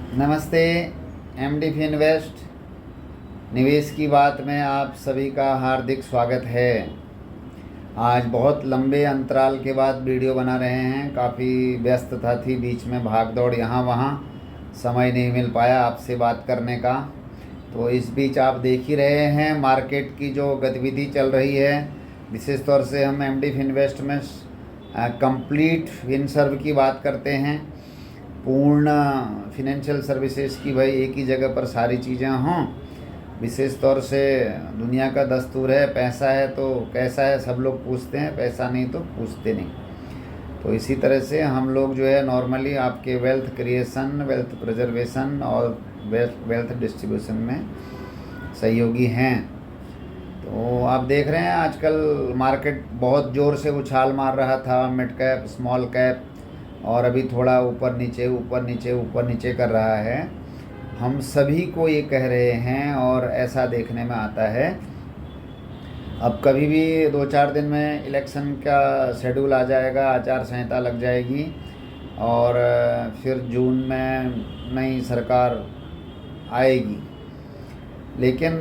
नमस्ते। MD Finvest निवेश की बात में आप सभी का हार्दिक स्वागत है। आज बहुत लंबे अंतराल के बाद वीडियो बना रहे हैं। काफ़ी व्यस्तता थी, बीच में भाग दौड़ यहाँ वहाँ, समय नहीं मिल पाया आपसे बात करने का। तो इस बीच आप देख ही रहे हैं मार्केट की जो गतिविधि चल रही है। विशेष तौर से हम एमडी फिनवेस्ट में कंप्लीट फिनसर्व की बात करते हैं, पूर्ण फिनेंशियल सर्विसेज की, भाई एक ही जगह पर सारी चीज़ें हों। विशेष तौर से दुनिया का दस्तूर है, पैसा है तो कैसा है सब लोग पूछते हैं, पैसा नहीं तो पूछते नहीं। तो इसी तरह से हम लोग जो है नॉर्मली आपके वेल्थ क्रिएशन, वेल्थ प्रिजर्वेशन और वेल्थ डिस्ट्रीब्यूशन में सहयोगी हैं। तो आप देख रहे हैं आजकल मार्केट बहुत ज़ोर से उछाल मार रहा था, मिड कैप स्मॉल कैप, और अभी थोड़ा ऊपर नीचे कर रहा है। हम सभी को ये कह रहे हैं और ऐसा देखने में आता है, अब कभी भी 2-4 दिन में इलेक्शन का शेड्यूल आ जाएगा, आचार संहिता लग जाएगी और फिर जून में नई सरकार आएगी। लेकिन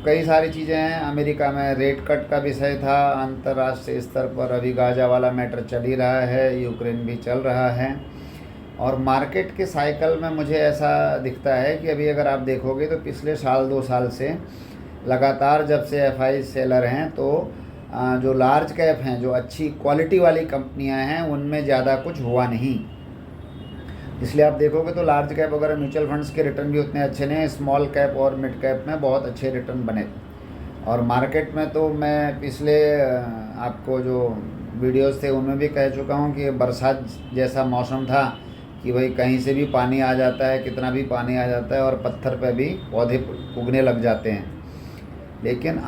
कई सारी चीज़ें हैं। अमेरिका में रेट कट का विषय था, अंतर्राष्ट्रीय स्तर पर अभी गाजा वाला मैटर चल ही रहा है, यूक्रेन भी चल रहा है। और मार्केट के साइकिल में मुझे ऐसा दिखता है कि अभी अगर आप देखोगे तो पिछले साल 2 साल से लगातार जब से एफआई सेलर हैं तो जो लार्ज कैप हैं, जो अच्छी क्वालिटी वाली कंपनियां हैं, उनमें ज़्यादा कुछ हुआ नहीं। इसलिए आप देखोगे तो लार्ज कैप वगैरह म्यूचुअल फंड्स के रिटर्न भी उतने अच्छे नहीं, स्मॉल कैप और मिड कैप में बहुत अच्छे रिटर्न बने। और मार्केट में तो मैं पिछले आपको जो वीडियोस थे उनमें भी कह चुका हूँ कि बरसात जैसा मौसम था कि भाई कहीं से भी पानी आ जाता है, कितना भी पानी आ जाता है और पत्थर पे भी पौधे उगने लग जाते हैं। लेकिन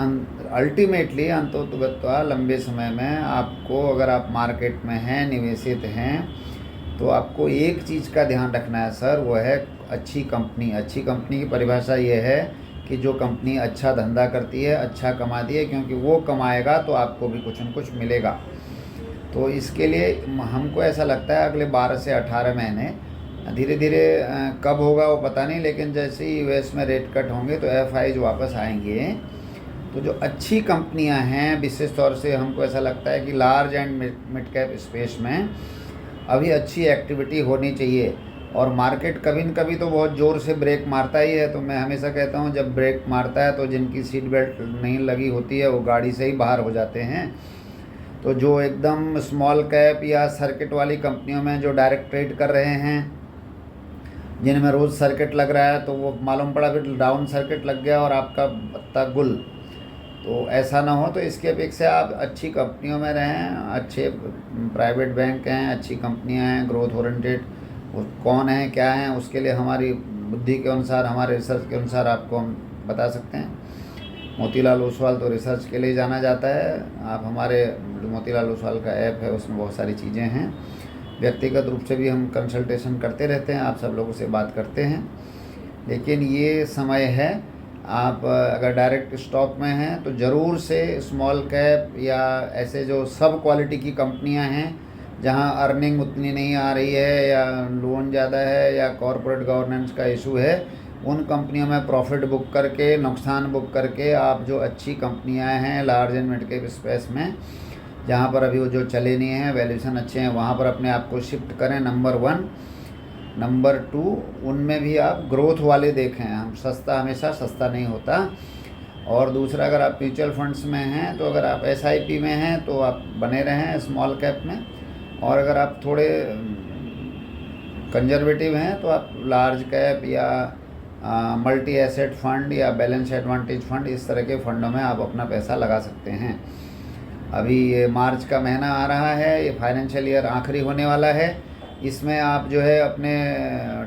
अल्टीमेटली अंततः लंबे समय में आपको, अगर आप मार्केट में हैं, निवेशित हैं, तो आपको एक चीज़ का ध्यान रखना है सर, वो है अच्छी कंपनी। अच्छी कंपनी की परिभाषा ये है कि जो कंपनी अच्छा धंधा करती है, अच्छा कमाती है, क्योंकि वो कमाएगा तो आपको भी कुछ न कुछ मिलेगा। तो इसके लिए हमको ऐसा लगता है अगले 12 से 18 महीने, धीरे धीरे कब होगा वो पता नहीं, लेकिन जैसे ही यूएस में रेट कट होंगे तो एफआईज वापस आएंगे। तो जो अच्छी कंपनियां हैं, विशेष तौर से हमको ऐसा लगता है कि large and mid cap space में अभी अच्छी एक्टिविटी होनी चाहिए। और मार्केट कभी न कभी तो बहुत ज़ोर से ब्रेक मारता ही है। तो मैं हमेशा कहता हूँ, जब ब्रेक मारता है तो जिनकी सीट बेल्ट नहीं लगी होती है वो गाड़ी से ही बाहर हो जाते हैं। तो जो एकदम स्मॉल कैप या सर्किट वाली कंपनियों में जो डायरेक्ट ट्रेड कर रहे हैं, जिनमें रोज़ सर्किट लग रहा है, तो वो मालूम पड़ा फिर डाउन सर्किट लग गया और आपका पत्ता गुल। तो ऐसा ना हो, तो इसकी अपेक्षा आप अच्छी कंपनियों में रहें। अच्छे प्राइवेट बैंक हैं, अच्छी कंपनियां हैं, ग्रोथ ओरिएंटेड कौन है क्या है, उसके लिए हमारी बुद्धि के अनुसार, हमारे रिसर्च के अनुसार आपको हम बता सकते हैं। मोतीलाल ओसवाल तो रिसर्च के लिए जाना जाता है। आप हमारे मोतीलाल ओसवाल का ऐप है, उसमें बहुत सारी चीज़ें हैं। व्यक्तिगत रूप से भी हम कंसल्टेशन करते रहते हैं, आप सब लोगों से बात करते हैं। लेकिन ये समय है, आप अगर डायरेक्ट स्टॉक में हैं तो ज़रूर से स्मॉल कैप या ऐसे जो सब क्वालिटी की कंपनियां हैं, जहां अर्निंग उतनी नहीं आ रही है या लोन ज़्यादा है या कॉरपोरेट गवर्नेंस का इशू है, उन कंपनियों में प्रॉफिट बुक करके, नुकसान बुक करके आप जो अच्छी कंपनियां हैं large and mid cap space में, जहां पर अभी वो जो चले नहीं हैं, वैल्यूएशन अच्छे हैं, वहां पर अपने आप को शिफ्ट करें। नंबर 1। नंबर 2, उनमें भी आप ग्रोथ वाले देखें। हम सस्ता हमेशा सस्ता नहीं होता। और दूसरा, अगर आप म्यूचुअल फंड्स में हैं तो अगर आप एसआईपी में हैं तो आप बने रहें स्मॉल कैप में, और अगर आप थोड़े कंजर्वेटिव हैं तो आप लार्ज कैप या मल्टी एसेट फंड या बैलेंस एडवांटेज फंड, इस तरह के फंडों में आप अपना पैसा लगा सकते हैं। अभी ये मार्च का महीना आ रहा है, ये फाइनेंशियल ईयर आखिरी होने वाला है। इसमें आप जो है अपने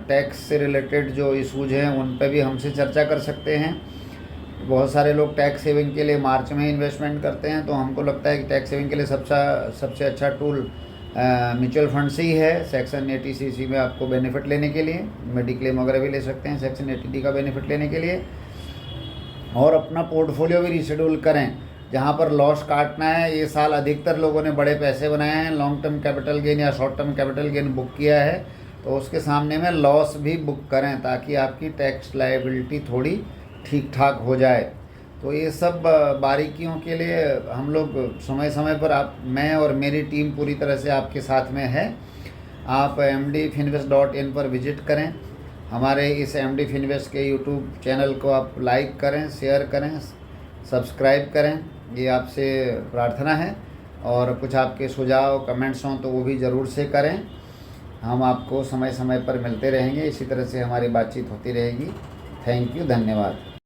टैक्स से रिलेटेड जो इशूज़ हैं उन पे भी हमसे चर्चा कर सकते हैं। बहुत सारे लोग टैक्स सेविंग के लिए मार्च में इन्वेस्टमेंट करते हैं, तो हमको लगता है कि टैक्स सेविंग के लिए सबसे अच्छा टूल म्यूचुअल फंड से ही है। सेक्शन 80 में आपको बेनिफिट लेने के लिए मेडिक्लेम वगैरह भी ले सकते हैं सेक्शन 80 का बेनिफिट लेने के लिए, और अपना पोर्टफोलियो भी रिशेड्यूल करें। जहाँ पर लॉस काटना है, ये साल अधिकतर लोगों ने बड़े पैसे बनाए हैं, लॉन्ग टर्म कैपिटल गेन या short term capital gain book किया है, तो उसके सामने में लॉस भी बुक करें ताकि आपकी टैक्स लायबिलिटी थोड़ी ठीक ठाक हो जाए। तो ये सब बारीकियों के लिए हम लोग समय समय पर मैं और मेरी टीम पूरी तरह से आपके साथ में है। आप mdfinvest.in पर विजिट करें। हमारे इस MD Finvest के यूट्यूब चैनल को आप लाइक करें, शेयर करें, सब्सक्राइब करें, ये आपसे प्रार्थना है। और कुछ आपके सुझाव कमेंट्स हों तो वो भी ज़रूर से करें। हम आपको समय समय पर मिलते रहेंगे, इसी तरह से हमारी बातचीत होती रहेगी। थैंक यू, धन्यवाद।